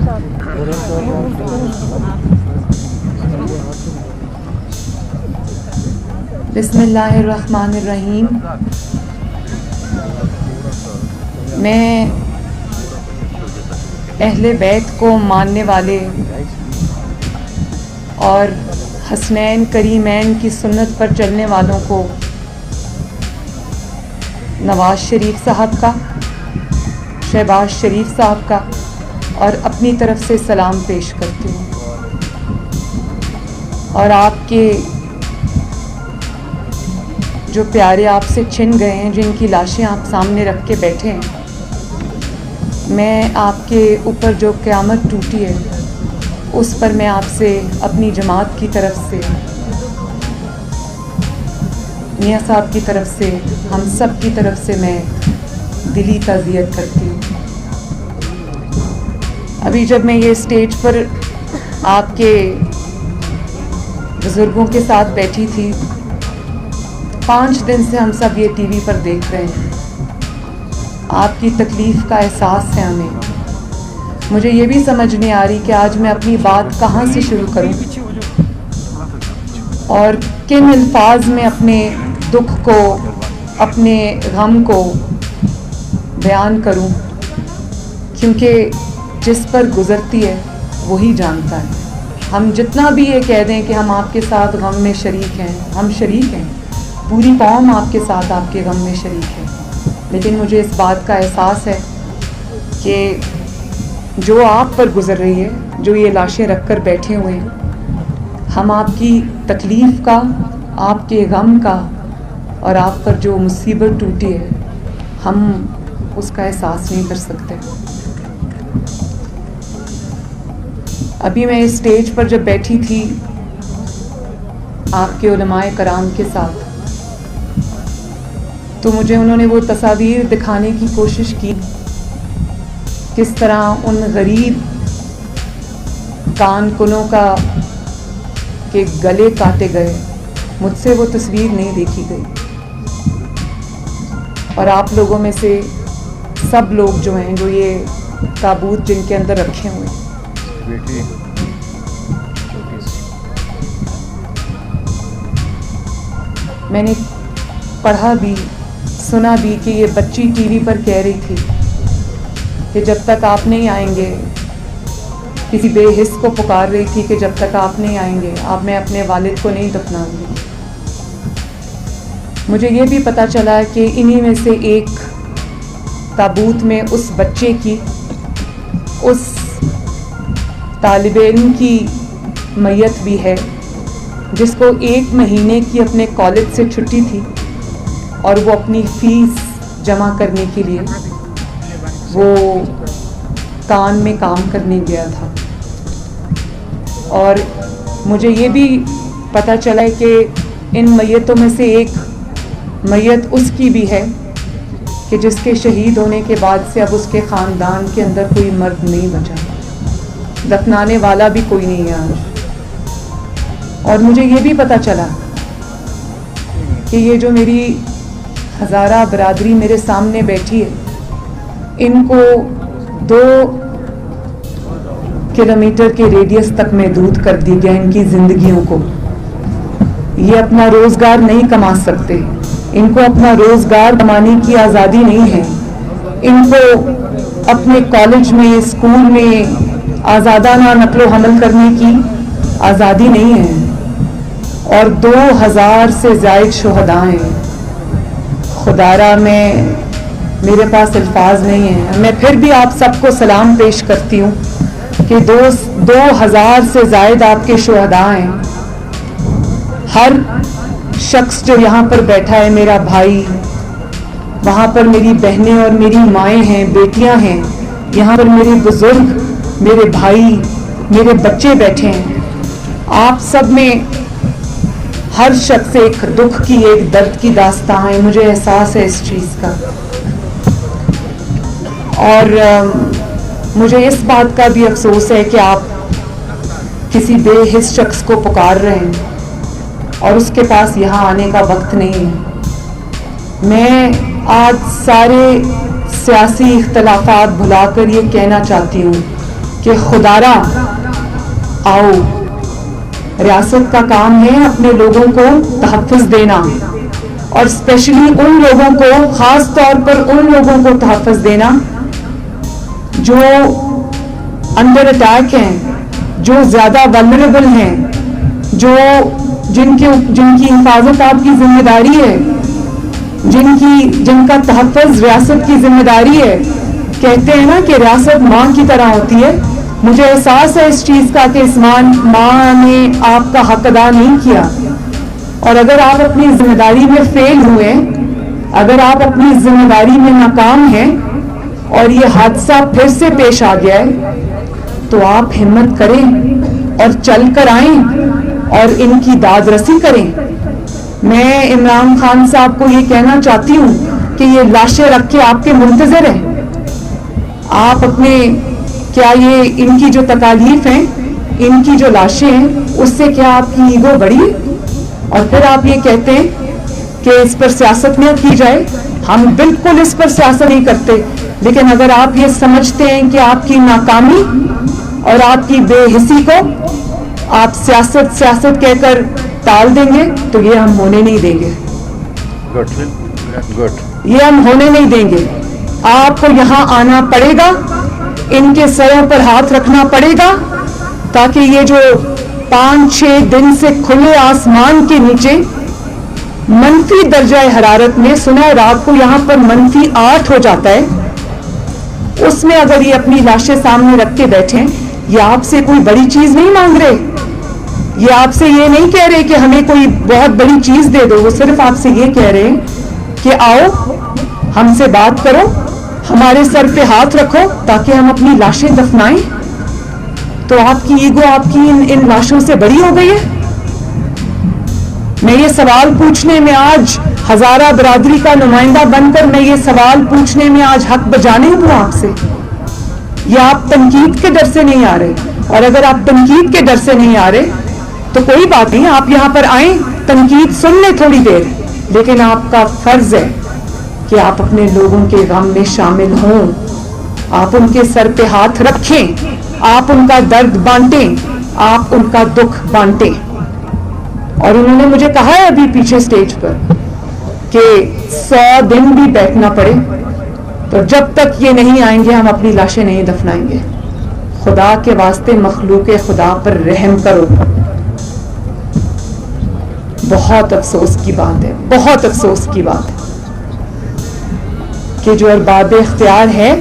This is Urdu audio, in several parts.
بسم اللہ الرحمن الرحیم. میں اہل بیت کو ماننے والے اور حسنین کریمین کی سنت پر چلنے والوں کو نواز شریف صاحب کا، شہباز شریف صاحب کا اور اپنی طرف سے سلام پیش کرتی ہوں. اور آپ کے جو پیارے آپ سے چھن گئے ہیں، جن کی لاشیں آپ سامنے رکھ کے بیٹھے ہیں، میں آپ کے اوپر جو قیامت ٹوٹی ہے اس پر میں آپ سے اپنی جماعت کی طرف سے، میاں صاحب کی طرف سے، ہم سب کی طرف سے میں دلی تعزیت کرتی ہوں. ابھی جب میں یہ اسٹیج پر آپ کے بزرگوں کے ساتھ بیٹھی تھی، 5 دن سے ہم سب یہ ٹی وی پر دیکھ رہے ہیں. آپ کی تکلیف کا احساس ہے ہمیں. مجھے یہ بھی سمجھ نہیں آ رہی کہ آج میں اپنی بات کہاں سے شروع کروں اور کن الفاظ میں اپنے دکھ کو، اپنے غم کو بیان کروں، کیونکہ جس پر گزرتی ہے وہی جانتا ہے. ہم جتنا بھی یہ کہہ دیں کہ ہم آپ کے ساتھ غم میں شریک ہیں، ہم شریک ہیں، پوری قوم آپ کے ساتھ آپ کے غم میں شریک ہے، لیکن مجھے اس بات کا احساس ہے کہ جو آپ پر گزر رہی ہے، جو یہ لاشیں رکھ کر بیٹھے ہوئے ہیں، ہم آپ کی تکلیف کا، آپ کے غم کا اور آپ پر جو مصیبت ٹوٹی ہے، ہم اس کا احساس نہیں کر سکتے. ابھی میں اسٹیج پر جب بیٹھی تھی آپ کے علماء کرام کے ساتھ، تو مجھے انہوں نے وہ تصاویر دکھانے کی کوشش کی، کس طرح ان غریب کان کنوں کا کے گلے کاٹے گئے. مجھ سے وہ تصویر نہیں دیکھی گئی. اور آپ لوگوں میں سے سب لوگ جو ہیں، جو یہ تابوت جن کے اندر رکھے ہوئے ہیں، میں نے پڑھا بھی، سنا بھی کہ یہ بچی ٹی وی پر کہہ رہی تھی کہ جب تک آپ نہیں آئیں گے، کسی بے حس کو پکار رہی تھی کہ جب تک آپ نہیں آئیں گے آپ میں اپنے والد کو نہیں دفناؤں گی. مجھے یہ بھی پتہ چلا کہ انہی میں سے ایک تابوت میں اس بچے کی، اس طالب علم کی میت بھی ہے جس کو 1 مہینے کی اپنے کالج سے چھٹی تھی اور وہ اپنی فیس جمع کرنے کے لیے وہ کان میں کام کرنے گیا تھا. اور مجھے یہ بھی پتہ چلا ہے کہ ان میتوں میں سے ایک میت اس کی بھی ہے کہ جس کے شہید ہونے کے بعد سے اب اس کے خاندان کے اندر کوئی مرد نہیں بچا، دفنانے والا بھی کوئی نہیں ہے آج. اور مجھے یہ بھی پتہ چلا کہ یہ جو میری ہزارہ برادری میرے سامنے بیٹھی ہے، ان کو 2 کلومیٹر کے ریڈیس تک محدود کر دی گیا. ان کی زندگیوں کو یہ اپنا روزگار نہیں کما سکتے، ان کو اپنا روزگار کمانے کی آزادی نہیں ہے، ان کو اپنے کالج میں، اسکول میں آزادانہ نقل و حمل کرنے کی آزادی نہیں ہے. اور 2000 سے زائد شہداء ہیں. خدارا میرے پاس الفاظ نہیں ہیں. میں پھر بھی آپ سب کو سلام پیش کرتی ہوں کہ 2000 سے زائد آپ کے شہداء ہیں. ہر شخص جو یہاں پر بیٹھا ہے میرا بھائی، وہاں پر میری بہنیں اور میری مائیں ہیں، بیٹیاں ہیں، یہاں پر میرے بزرگ، میرے بھائی، میرے بچے بیٹھے ہیں. آپ سب میں ہر شخص ایک دکھ کی، ایک درد کی داستان ہے. مجھے احساس ہے اس چیز کا. اور مجھے اس بات کا بھی افسوس ہے کہ آپ کسی بے حس شخص کو پکار رہے ہیں اور اس کے پاس یہاں آنے کا وقت نہیں ہے. میں آج سارے سیاسی اختلافات بھلا کر یہ کہنا چاہتی ہوں کہ خدارا آؤ، ریاست کا کام ہے اپنے لوگوں کو تحفظ دینا، اور اسپیشلی ان لوگوں کو، خاص طور پر ان لوگوں کو تحفظ دینا جو انڈر اٹیک ہیں، جو زیادہ ولنریبل ہیں، جن کی حفاظت آپ کی ذمہ داری ہے، جن کا تحفظ ریاست کی ذمہ داری ہے. کہتے ہیں نا کہ ریاست ماں کی طرح ہوتی ہے. مجھے احساس ہے اس چیز کا کہ اس ماں نے آپ کا حق ادا نہیں کیا، اور اگر آپ اپنی ذمہ داری میں فیل ہوئے، اگر آپ اپنی ذمہ داری میں ناکام ہیں اور یہ حادثہ پھر سے پیش آ گیا ہے، تو آپ ہمت کریں اور چل کر آئیں اور ان کی داد رسی کریں. میں عمران خان صاحب کو یہ کہنا چاہتی ہوں کہ یہ لاشیں رکھ کے آپ کے منتظر ہیں. آپ اپنے کیا یہ ان کی جو تکالیف ہیں، ان کی جو لاشیں ہیں، اس سے کیا آپ کی ایگو بڑی ہے؟ اور پھر آپ یہ کہتے ہیں کہ اس پر سیاست نہ کی جائے. ہم بالکل اس پر سیاست نہیں کرتے، لیکن اگر آپ یہ سمجھتے ہیں کہ آپ کی ناکامی اور آپ کی بے حسی کو آپ سیاست کہہ کر ٹال دیں گے، تو یہ ہم ہونے نہیں دیں گے. یہ ہم ہونے نہیں دیں گے. آپ کو یہاں آنا پڑے گا، ان کے سروں پر ہاتھ رکھنا پڑے گا، تاکہ یہ جو 5-6 دن سے کھلے آسمان کے نیچے منفی درجہ حرارت میں، سنا ہے رات کو یہاں پر -8 ہو جاتا ہے، اس میں اگر یہ اپنی لاشیں سامنے رکھ کے بیٹھیں، یہ آپ سے کوئی بڑی چیز نہیں مانگ رہے. یہ آپ سے یہ نہیں کہہ رہے کہ ہمیں کوئی بہت بڑی چیز دے دو. وہ صرف آپ سے یہ کہہ رہے ہیں کہ آؤ ہم سے بات کرو، ہمارے سر پہ ہاتھ رکھو تاکہ ہم اپنی لاشیں دفنائیں. تو آپ کی ایگو آپ کی ان لاشوں سے بڑی ہو گئی ہے. میں یہ سوال پوچھنے میں آج ہزارہ برادری کا نمائندہ بن کر میں یہ سوال پوچھنے میں آج حق بجانے ہوں آپ سے. یہ آپ تنقید کے ڈر سے نہیں آ رہے، اور اگر آپ تنقید کے ڈر سے نہیں آ رہے تو کوئی بات نہیں، آپ یہاں پر آئیں، تنقید سن لیں تھوڑی دیر، لیکن آپ کا فرض ہے کہ آپ اپنے لوگوں کے غم میں شامل ہوں، آپ ان کے سر پہ ہاتھ رکھیں، آپ ان کا درد بانٹیں، آپ ان کا دکھ بانٹیں. اور انہوں نے مجھے کہا ہے ابھی پیچھے سٹیج پر کہ 100 دن بھی بیٹھنا پڑے تو جب تک یہ نہیں آئیں گے ہم اپنی لاشیں نہیں دفنائیں گے. خدا کے واسطے مخلوق خدا پر رحم کرو. بہت افسوس کی بات ہے، بہت افسوس کی بات ہے کہ جو ارباب اختیار ہے،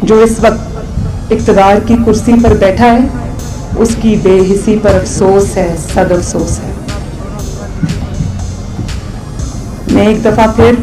جو اس وقت اقتدار کی کرسی پر بیٹھا ہے، اس کی بے حسی پر افسوس ہے، صد افسوس ہے. میں ایک دفعہ پھر،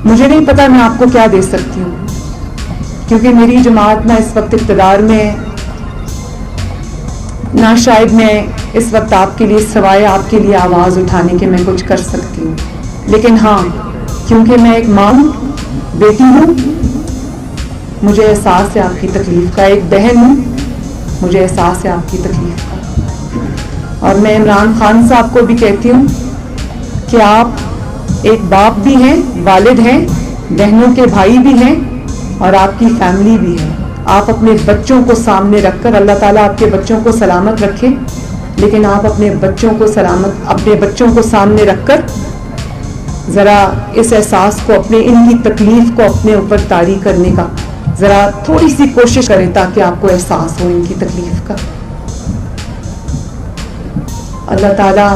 مجھے نہیں پتا میں آپ کو کیا دے سکتی ہوں، کیونکہ میری جماعت نہ اس وقت اقتدار میں، نہ شاید میں اس وقت آپ کے لیے سوائے آپ کے لیے آواز اٹھانے کے میں کچھ کر سکتی ہوں. لیکن ہاں، کیونکہ میں ایک ماں ہوں، بیٹی ہوں، مجھے احساس ہے آپ کی تکلیف کا، ایک بہن ہوں، مجھے احساس ہے آپ کی تکلیف کا. اور میں عمران خان صاحب کو بھی کہتی ہوں کہ آپ ایک باپ بھی ہیں، والد ہیں، بہنوں کے بھائی بھی ہیں، اور آپ کی فیملی بھی ہے. آپ اپنے بچوں کو سامنے رکھ کر، اللہ تعالیٰ آپ کے بچوں کو سلامت رکھے، لیکن آپ اپنے بچوں کو سامنے رکھ کر ذرا اس احساس کو، ان کی تکلیف کو اپنے اوپر طاری کرنے کا ذرا تھوڑی سی کوشش کریں، تاکہ آپ کو احساس ہو ان کی تکلیف کا. اللہ تعالیٰ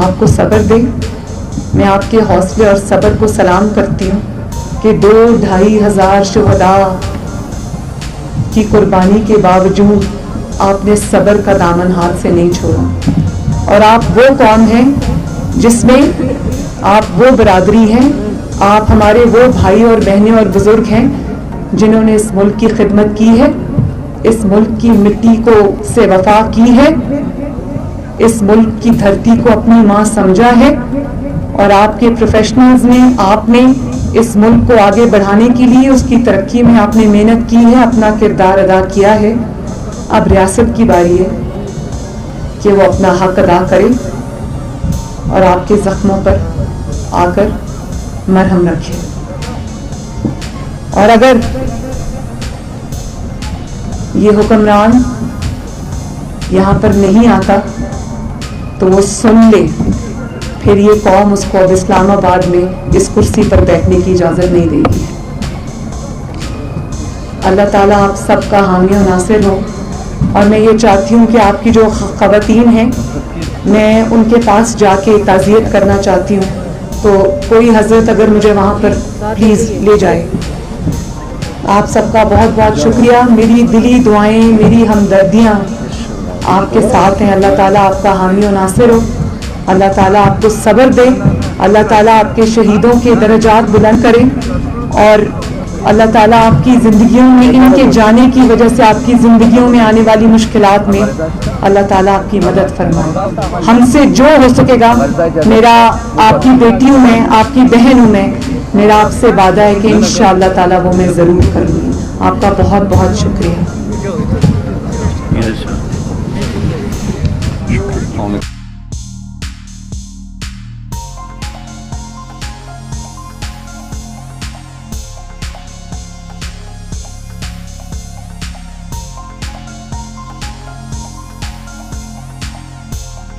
آپ کو صبر دے. میں آپ کے حوصلے اور صبر کو سلام کرتی ہوں کہ 2-2.5 ہزار شہداء کی قربانی کے باوجود آپ نے صبر کا دامن ہاتھ سے نہیں چھوڑا. اور آپ وہ قوم ہیں جس میں آپ وہ برادری ہیں، آپ ہمارے وہ بھائی اور بہنیں اور بزرگ ہیں جنہوں نے اس ملک کی خدمت کی ہے، اس ملک کی مٹی سے وفا کی ہے، اس ملک کی دھرتی کو اپنی ماں سمجھا ہے. اور آپ کے پروفیشنلز نے، آپ نے اس ملک کو آگے بڑھانے کے لیے، اس کی ترقی میں آپ نے محنت کی ہے، اپنا کردار ادا کیا ہے. اب ریاست کی باری ہے کہ وہ اپنا حق ادا کرے اور آپ کے زخموں پر آ کر مرہم رکھے. اور اگر یہ حکمران یہاں پر نہیں آتا تو وہ سن لے، پھر یہ قوم اس کو اب اسلام آباد میں اس کرسی پر بیٹھنے کی اجازت نہیں دے گی۔ اللہ تعالیٰ آپ سب کا حامی و ناصر ہو، اور میں یہ چاہتی ہوں کہ آپ کی جو خواتین ہیں میں ان کے پاس جا کے تعزیت کرنا چاہتی ہوں، تو کوئی حضرت اگر مجھے وہاں پر پلیز لے جائے۔ آپ سب کا بہت بہت شکریہ، میری دلی دعائیں، میری ہمدردیاں آپ کے ساتھ ہیں۔ اللہ تعالیٰ آپ کا حامی و ناصر ہو، اللہ تعالیٰ آپ کو صبر دے، اللہ تعالیٰ آپ کے شہیدوں کے درجات بلند کرے، اور اللہ تعالیٰ آپ کی زندگیوں میں ان کے جانے کی وجہ سے آپ کی زندگیوں میں آنے والی مشکلات میں اللہ تعالیٰ آپ کی مدد فرمائے۔ ہم سے جو ہو سکے گا، میرا آپ کی بیٹی ہوں میں، آپ کی بہن ہوں میں، میرا آپ سے وعدہ ہے کہ انشاءاللہ تعالیٰ وہ میں ضرور کروں گی۔ آپ کا بہت بہت شکریہ۔